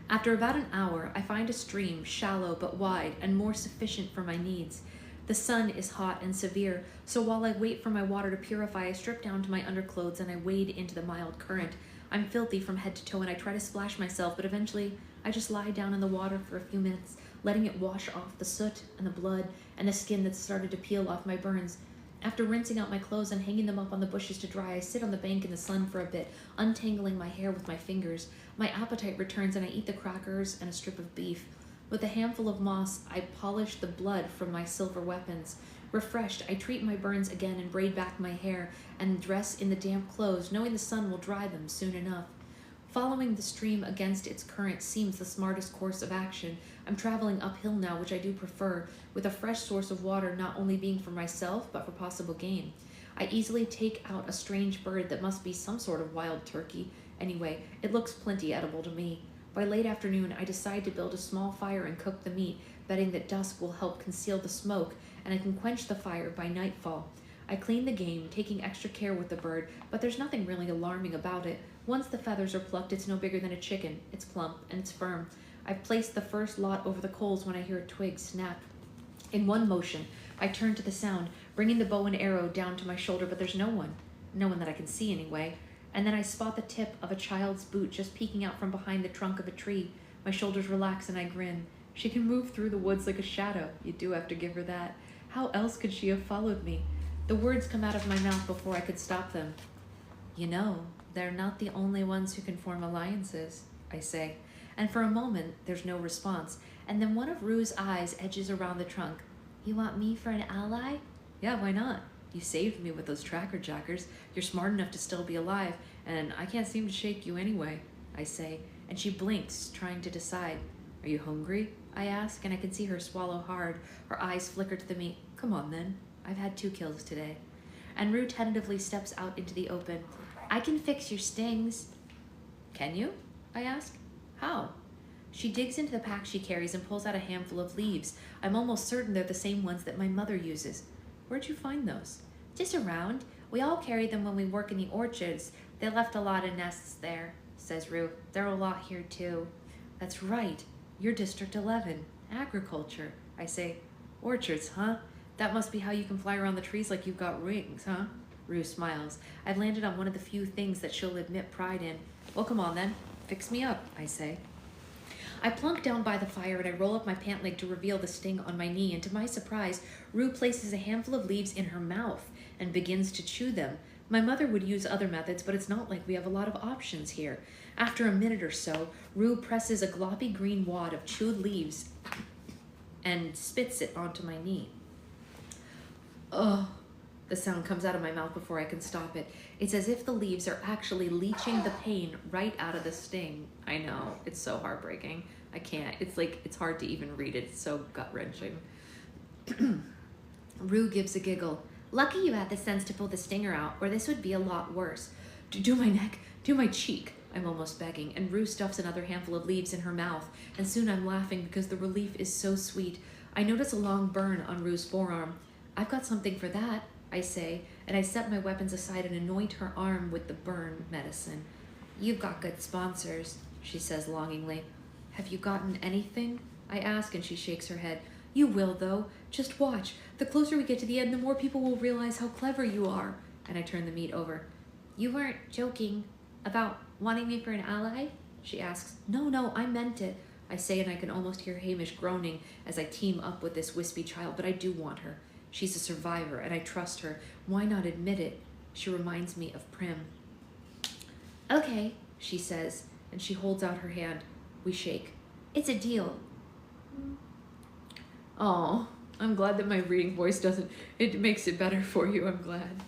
Speaker 2: After about an hour, I find a stream, shallow but wide and more sufficient for my needs. The sun is hot and severe, so while I wait for my water to purify, I strip down to my underclothes and I wade into the mild current. I'm filthy from head to toe and I try to splash myself, but eventually I just lie down in the water for a few minutes, letting it wash off the soot and the blood and the skin that started to peel off my burns. After rinsing out my clothes and hanging them up on the bushes to dry, I sit on the bank in the sun for a bit, untangling my hair with my fingers. My appetite returns and I eat the crackers and a strip of beef. With a handful of moss, I polish the blood from my silver weapons. Refreshed, I treat my burns again and braid back my hair and dress in the damp clothes, knowing the sun will dry them soon enough. Following the stream against its current seems the smartest course of action. I'm traveling uphill now, which I do prefer, with a fresh source of water not only being for myself, but for possible game. I easily take out a strange bird that must be some sort of wild turkey. Anyway, it looks plenty edible to me. By late afternoon, I decide to build a small fire and cook the meat, betting that dusk will help conceal the smoke, and I can quench the fire by nightfall. I clean the game, taking extra care with the bird, but there's nothing really alarming about it. Once the feathers are plucked, it's no bigger than a chicken. It's plump and it's firm. I've placed the first lot over the coals when I hear a twig snap. In one motion, I turn to the sound, bringing the bow and arrow down to my shoulder, but there's no one. No one that I can see anyway. And then I spot the tip of a child's boot just peeking out from behind the trunk of a tree. My shoulders relax and I grin. She can move through the woods like a shadow. You do have to give her that. How else could she have followed me? The words come out of my mouth before I could stop them. You know, they're not the only ones who can form alliances, I say. And for a moment, there's no response. And then one of Rue's eyes edges around the trunk. You want me for an ally? Yeah, why not? You saved me with those tracker jackers. You're smart enough to still be alive, and I can't seem to shake you anyway, I say. And she blinks, trying to decide. Are you hungry? I ask, and I can see her swallow hard. Her eyes flicker to the meat. Come on, then. I've had 2 kills today. And Rue tentatively steps out into the open. I can fix your stings. Can you? I ask. How? She digs into the pack she carries and pulls out a handful of leaves. I'm almost certain they're the same ones that my mother uses. Where'd you find those? Just around. We all carry them when we work in the orchards. They left a lot of nests there, says Rue. There are a lot here, too. That's right. You're District 11. Agriculture, I say. Orchards, huh? That must be how you can fly around the trees like you've got wings, huh? Rue smiles. I've landed on one of the few things that she'll admit pride in. Well, come on then. Fix me up, I say. I plunk down by the fire and I roll up my pant leg to reveal the sting on my knee, and to my surprise, Rue places a handful of leaves in her mouth and begins to chew them. My mother would use other methods, but it's not like we have a lot of options here. After a minute or so, Rue presses a gloppy green wad of chewed leaves and spits it onto my knee. Ugh. The sound comes out of my mouth before I can stop it. It's as if the leaves are actually leaching the pain right out of the sting. I know, it's so heartbreaking. I can't. It's hard to even read it. It's so gut-wrenching. Rue gives a giggle. Lucky you had the sense to pull the stinger out, or this would be a lot worse. Do my neck, do my cheek, I'm almost begging, and Rue stuffs another handful of leaves in her mouth, and soon I'm laughing because the relief is so sweet. I notice a long burn on Rue's forearm. I've got something for that, I say, and I set my weapons aside and anoint her arm with the burn medicine. You've got good sponsors, she says longingly. Have you gotten anything? I ask, and she shakes her head. You will, though. Just watch. The closer we get to the end, the more people will realize how clever you are. And I turn the meat over. You weren't joking about wanting me for an ally? She asks. No, I meant it, I say, and I can almost hear Hamish groaning as I team up with this wispy child, but I do want her. She's a survivor, and I trust her. Why not admit it? She reminds me of Prim. Okay, she says, and she holds out her hand. We shake. It's a deal. Oh, I'm glad that my reading voice it makes it better for you, I'm glad.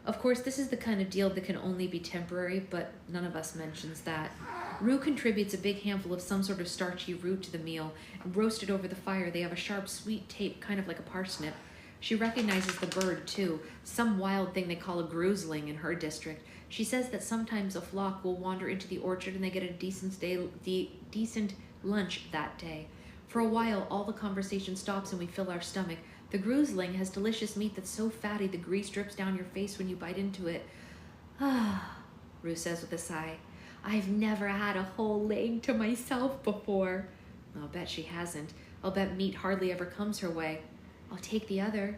Speaker 2: Of course, this is the kind of deal that can only be temporary, but none of us mentions that. Rue contributes a big handful of some sort of starchy root to the meal, and roasted over the fire, they have a sharp, sweet taste, kind of like a parsnip. She recognizes the bird, too, some wild thing they call a grousling in her district. She says that sometimes a flock will wander into the orchard and they get a decent lunch that day. For a while, all the conversation stops and we fill our stomach. The grousling has delicious meat that's so fatty the grease drips down your face when you bite into it. Ah, Rue says with a sigh. I've never had a whole leg to myself before. I'll bet she hasn't. I'll bet meat hardly ever comes her way. I'll take the other.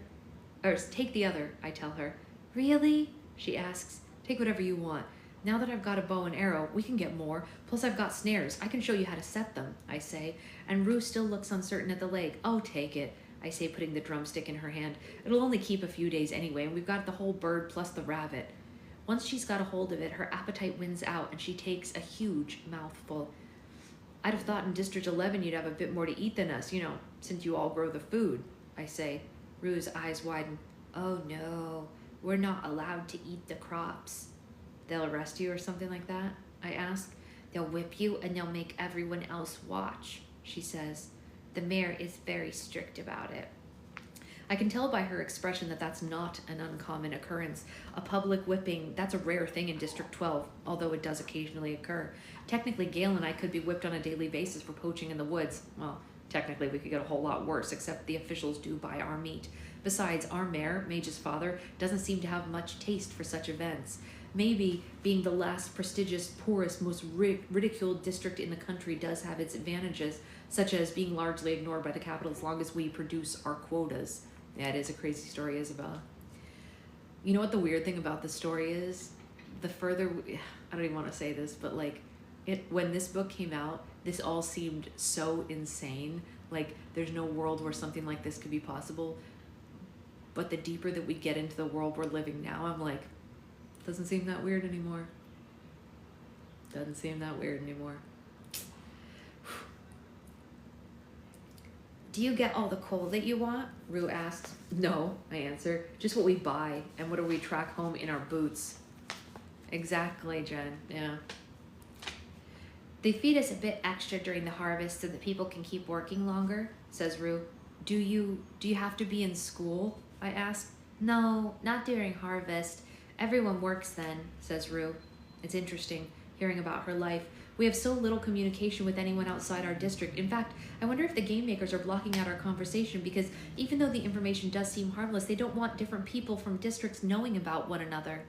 Speaker 2: Take the other, I tell her. Really? She asks. Take whatever you want. Now that I've got a bow and arrow, we can get more. Plus I've got snares. I can show you how to set them, I say. And Rue still looks uncertain at the leg. Oh, take it, I say, putting the drumstick in her hand. It'll only keep a few days anyway, and we've got the whole bird plus the rabbit. Once she's got a hold of it, her appetite wins out, and she takes a huge mouthful. I'd have thought in District 11 you'd have a bit more to eat than us, since you all grow the food, I say. Rue's eyes widen. Oh no, we're not allowed to eat the crops. They'll arrest you or something like that? I ask. They'll whip you and they'll make everyone else watch, she says. The mayor is very strict about it. I can tell by her expression that that's not an uncommon occurrence. A public whipping, that's a rare thing in District 12, although it does occasionally occur. Technically, Gail and I could be whipped on a daily basis for poaching in the woods. Well, technically we could get a whole lot worse, except the officials do buy our meat. Besides, our mayor, Mage's father, doesn't seem to have much taste for such events. Maybe being the last prestigious, poorest, most ridiculed district in the country does have its advantages, such as being largely ignored by the capital as long as we produce our quotas. Yeah, it is a crazy story, Isabella. You know what the weird thing about this story is? I don't even want to say this, but when this book came out, this all seemed so insane. Like, there's no world where something like this could be possible. But the deeper that we get into the world we're living now, I'm like, doesn't seem that weird anymore. Doesn't seem that weird anymore. Do you get all the coal that you want? Rue asks. No, I answer. Just what we buy and what do we track home in our boots. Exactly, Jen. Yeah. They feed us a bit extra during the harvest so that people can keep working longer, says Rue. Do you have to be in school? I ask. No, not during harvest. Everyone works then, says Rue. It's interesting hearing about her life. We have so little communication with anyone outside our district. In fact, I wonder if the game makers are blocking out our conversation because even though the information does seem harmless, they don't want different people from districts knowing about one another.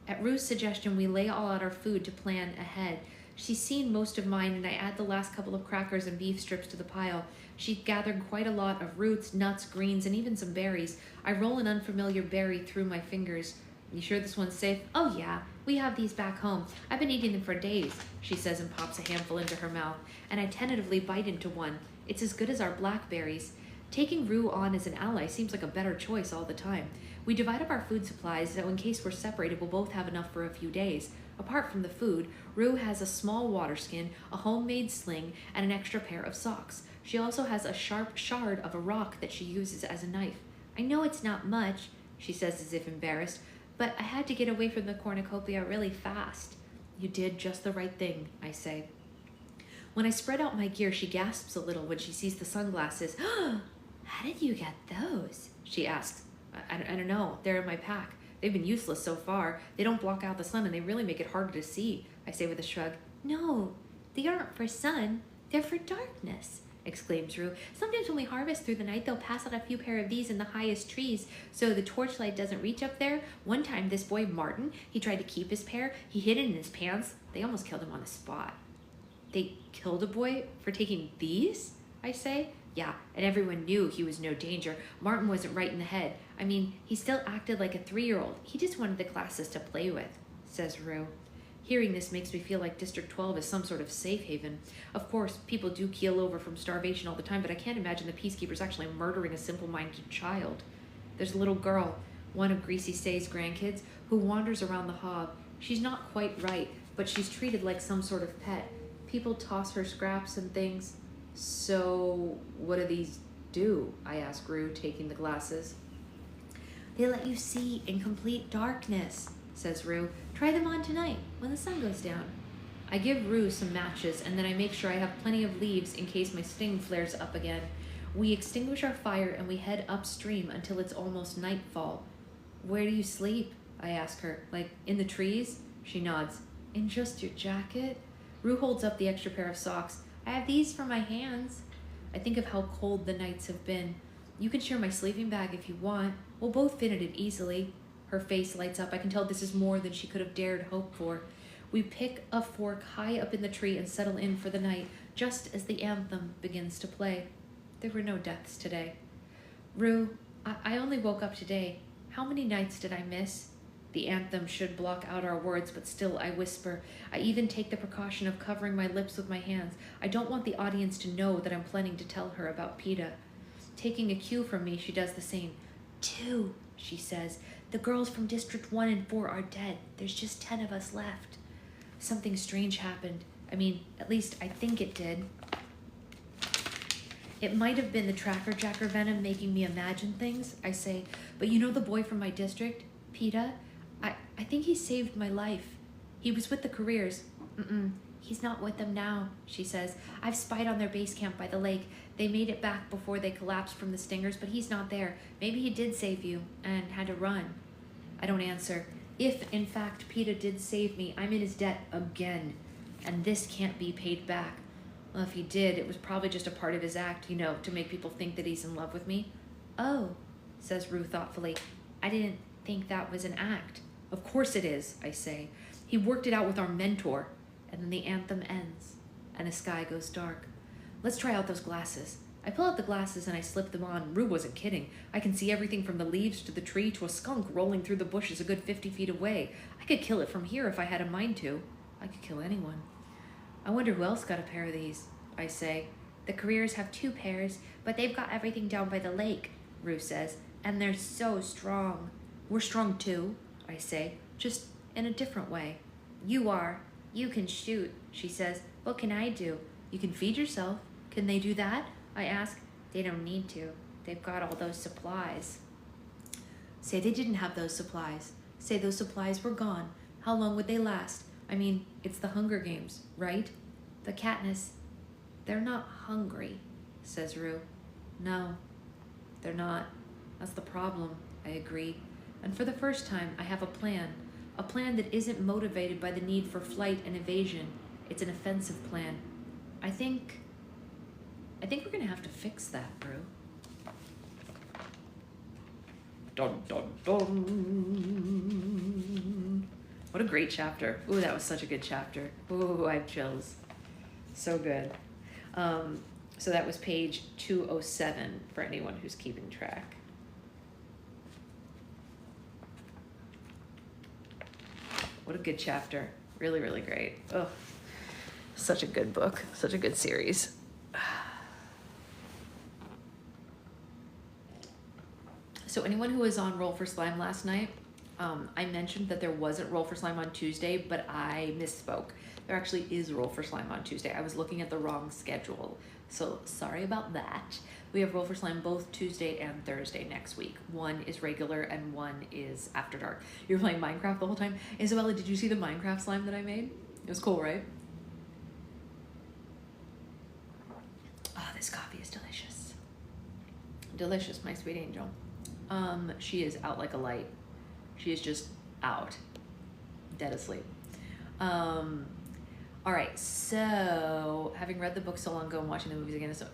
Speaker 2: At Rue's suggestion, we lay all out our food to plan ahead. She's seen most of mine, and I add the last couple of crackers and beef strips to the pile. She gathered quite a lot of roots, nuts, greens, and even some berries. I roll an unfamiliar berry through my fingers. You sure this one's safe? Oh yeah, we have these back home. I've been eating them for days, she says and pops a handful into her mouth, and I tentatively bite into one. It's as good as our blackberries. Taking Rue on as an ally seems like a better choice all the time. We divide up our food supplies, so in case we're separated, we'll both have enough for a few days. Apart from the food, Rue has a small water skin, a homemade sling, and an extra pair of socks. She also has a sharp shard of a rock that she uses as a knife. I know it's not much, she says as if embarrassed, but I had to get away from the cornucopia really fast. You did just the right thing, I say. When I spread out my gear, she gasps a little when she sees the sunglasses. How did you get those? She asks. I don't know. They're in my pack. They've been useless so far. They don't block out the sun and they really make it harder to see, I say with a shrug. No, they aren't for sun. They're for darkness, exclaims Rue. Sometimes when we harvest through the night, they'll pass out a few pair of these in the highest trees so the torchlight doesn't reach up there. One time, this boy, Martin, he tried to keep his pair. He hid it in his pants. They almost killed him on the spot. They killed a boy for taking these? I say. Yeah, and everyone knew he was no danger. Martin wasn't right in the head. I mean, he still acted like a 3-year-old. He just wanted the classes to play with, says Rue. Hearing this makes me feel like District 12 is some sort of safe haven. Of course, people do keel over from starvation all the time, but I can't imagine the peacekeepers actually murdering a simple-minded child. There's a little girl, one of Greasy Say's grandkids, who wanders around the hob. She's not quite right, but she's treated like some sort of pet. People toss her scraps and things. So, what do these do? I ask Rue, taking the glasses. They let you see in complete darkness, says Rue. Try them on tonight, when the sun goes down. I give Rue some matches, and then I make sure I have plenty of leaves in case my sting flares up again. We extinguish our fire and we head upstream until it's almost nightfall. Where do you sleep? I ask her. Like, in the trees? She nods. In just your jacket? Rue holds up the extra pair of socks. I have these for my hands. I think of how cold the nights have been. You can share my sleeping bag if you want. We'll both fit in it easily. Her face lights up. I can tell this is more than she could have dared hope for. We pick a fork high up in the tree and settle in for the night, just as the anthem begins to play. There were no deaths today. Rue, I only woke up today. How many nights did I miss? The anthem should block out our words, but still I whisper. I even take the precaution of covering my lips with my hands. I don't want the audience to know that I'm planning to tell her about PETA. Taking a cue from me, she does the same. 2, she says. The girls from District 1 and 4 are dead. There's just 10 of us left. Something strange happened. I mean, at least I think it did. It might have been the Tracker Jacker venom making me imagine things, I say. But you know the boy from my district, PETA? I think he saved my life. He was with the careers. He's not with them now, she says. I've spied on their base camp by the lake. They made it back before they collapsed from the stingers, but he's not there. Maybe he did save you and had to run. I don't answer. If, in fact, PETA did save me, I'm in his debt again. And this can't be paid back. Well, if he did, it was probably just a part of his act, you know, to make people think that he's in love with me. Oh, says Rue thoughtfully. I didn't think that was an act. Of course it is, I say. He worked it out with our mentor. And then the anthem ends, and the sky goes dark. Let's try out those glasses. I pull out the glasses and I slip them on. Rue wasn't kidding. I can see everything from the leaves to the tree to a skunk rolling through the bushes a good 50 feet away. I could kill it from here if I had a mind to. I could kill anyone. I wonder who else got a pair of these. I say. The careers have 2 pairs, but they've got everything down by the lake, Rue says, and they're so strong. We're strong too, I say, just in a different way. You are. You can shoot, she says. What can I do? You can feed yourself. Can they do that? I ask. They don't need to. They've got all those supplies. Say they didn't have those supplies. Say those supplies were gone. How long would they last? I mean, it's the Hunger Games, right? The Katniss. They're not hungry, says Rue. No, they're not. That's the problem, I agree. And for the first time, I have a plan that isn't motivated by the need for flight and evasion. It's an offensive plan. I think we're gonna have to fix that, Rue. Dun, dun, dun. What a great chapter. Ooh, that was such a good chapter. Ooh, I have chills. So good. So that was page 207 for anyone who's keeping track. What a good chapter. Really, really great. Oh, such a good book. Such a good series. So anyone who was on Roll for Slime last night, I mentioned that there wasn't Roll for Slime on Tuesday, but I misspoke. There actually is Roll for Slime on Tuesday. I was looking at the wrong schedule, so sorry about that. We have Roll for Slime both Tuesday and Thursday next week. One is regular and one is After Dark. You're playing Minecraft the whole time? Isabella, did you see the Minecraft slime that I made? It was cool, right? Oh, this coffee is delicious. Delicious, my sweet angel. She is out like a light. She is just out, dead asleep. All right, so having read the book so long ago and watching the movies again, so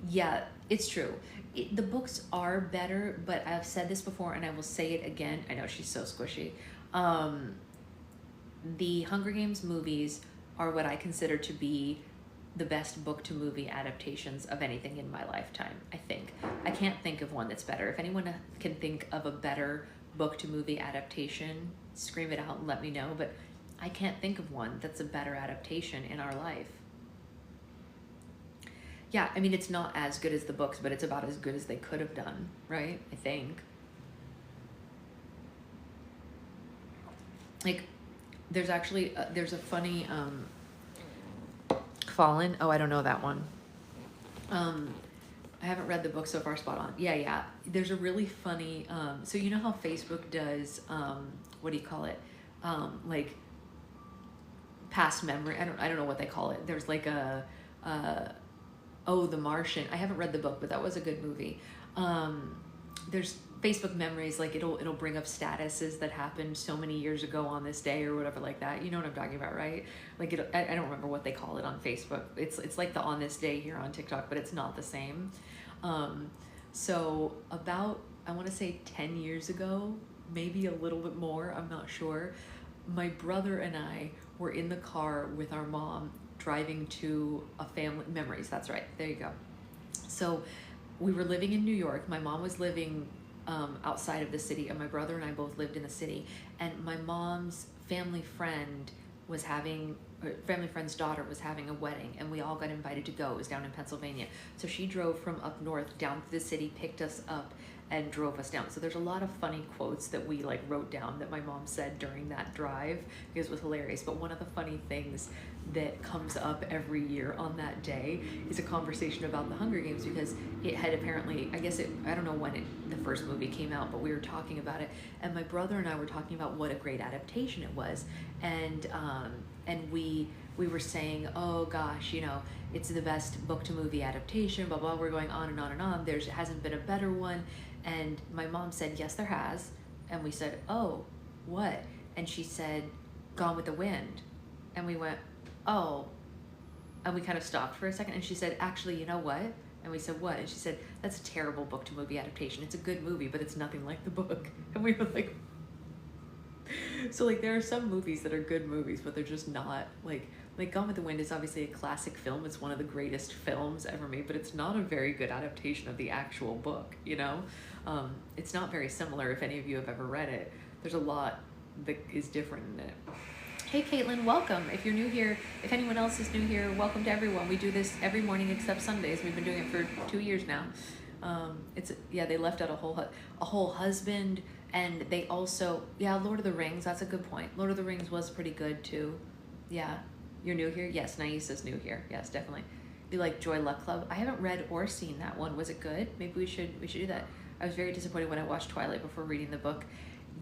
Speaker 2: yeah, it's true. The books are better, but I've said this before and I will say it again. I know she's so squishy. The Hunger Games movies are what I consider to be the best book to movie adaptations of anything in my lifetime, I think. I can't think of one that's better. If anyone can think of a better book to movie adaptation, scream it out and let me know, but I can't think of one that's a better adaptation in our life. Yeah, I mean, it's not as good as the books, but it's about as good as they could have done, right? I think. Like, there's actually, there's a funny, Fallen. Oh, I don't know that one. I haven't read the book so far. Spot on. Yeah. There's a really funny. So you know how Facebook does. What do you call it? Like past memory. I don't know what they call it. There's like a. Oh, The Martian. I haven't read the book, but that was a good movie. There's Facebook memories, like it'll bring up statuses that happened so many years ago on this day or whatever like that. You know what I'm talking about, right? Like I don't remember what they call it on Facebook. It's like the on this day here on TikTok, but it's not the same. So about, I want to say 10 years ago, maybe a little bit more, I'm not sure. My brother and I were in the car with our mom driving to a family, memories, that's right, there you go. So we were living in New York. My mom was living outside of the city, and my brother and I both lived in the city. And my mom's family friend's daughter was having a wedding, and we all got invited to go. It was down in Pennsylvania. So she drove from up north down to the city, picked us up, and drove us down. So there's a lot of funny quotes that we like wrote down that my mom said during that drive because it was hilarious. But one of the funny things that comes up every year on that day is a conversation about the Hunger Games, because it had apparently, I don't know when the first movie came out, but we were talking about it, and my brother and I were talking about what a great adaptation it was, and we were saying, oh gosh, you know, it's the best book to movie adaptation, blah blah. We're going on and on and on. There hasn't been a better one. And my mom said, yes, there has. And we said, oh, what? And she said, Gone with the Wind. And we went, oh. And we kind of stopped for a second. And she said, actually, you know what? And we said, what? And she said, that's a terrible book to movie adaptation. It's a good movie, but it's nothing like the book. And we were like, so like there are some movies that are good movies, but they're just not like Gone with the Wind is obviously a classic film. It's one of the greatest films ever made, but it's not a very good adaptation of the actual book, you know? It's not very similar if any of you have ever read it. There's a lot that is different in it. Hey Caitlin, welcome. If you're new here, if anyone else is new here, welcome to everyone. We do this every morning except Sundays. We've been doing it for 2 years now. They left out a whole husband, and they also, Lord of the Rings, that's a good point. Lord of the Rings was pretty good too. Yeah, you're new here? Yes, Naisa's new here. Yes, definitely. You like Joy Luck Club? I haven't read or seen that one. Was it good? Maybe we should do that. I was very disappointed when I watched Twilight before reading the book.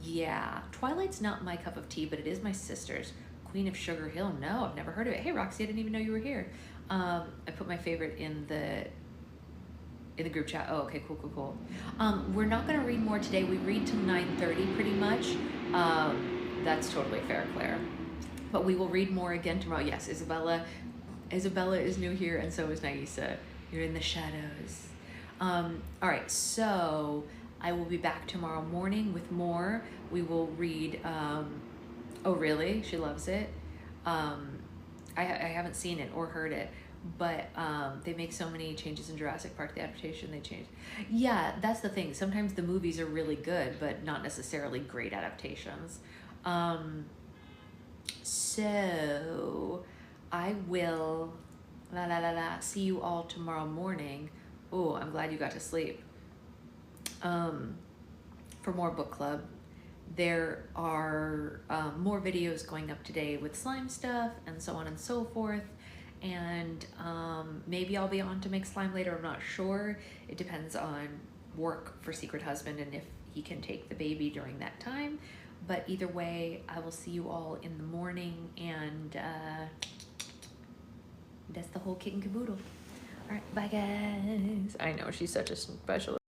Speaker 2: Yeah, Twilight's not my cup of tea, but it is my sister's. Queen of Sugar Hill. No, I've never heard of it. Hey, Roxy, I didn't even know you were here. I put my favorite in the group chat. Oh, okay, cool. We're not gonna read more today. We read till 9:30 pretty much. That's totally fair, Claire. But we will read more again tomorrow. Yes, Isabella is new here, and so is Naisa. You're in the shadows. All right, so I will be back tomorrow morning with more. We will read, oh really? She loves it. I haven't seen it or heard it, but they make so many changes in Jurassic Park, the adaptation they changed. Yeah, that's the thing. Sometimes the movies are really good, but not necessarily great adaptations. So I will see you all tomorrow morning. Oh, I'm glad you got to sleep. For more book club. There are more videos going up today with slime stuff and so on and so forth. And maybe I'll be on to make slime later, I'm not sure. It depends on work for Secret Husband and if he can take the baby during that time. But either way, I will see you all in the morning, and that's the whole kit and caboodle. All right, bye guys. I know, she's such a special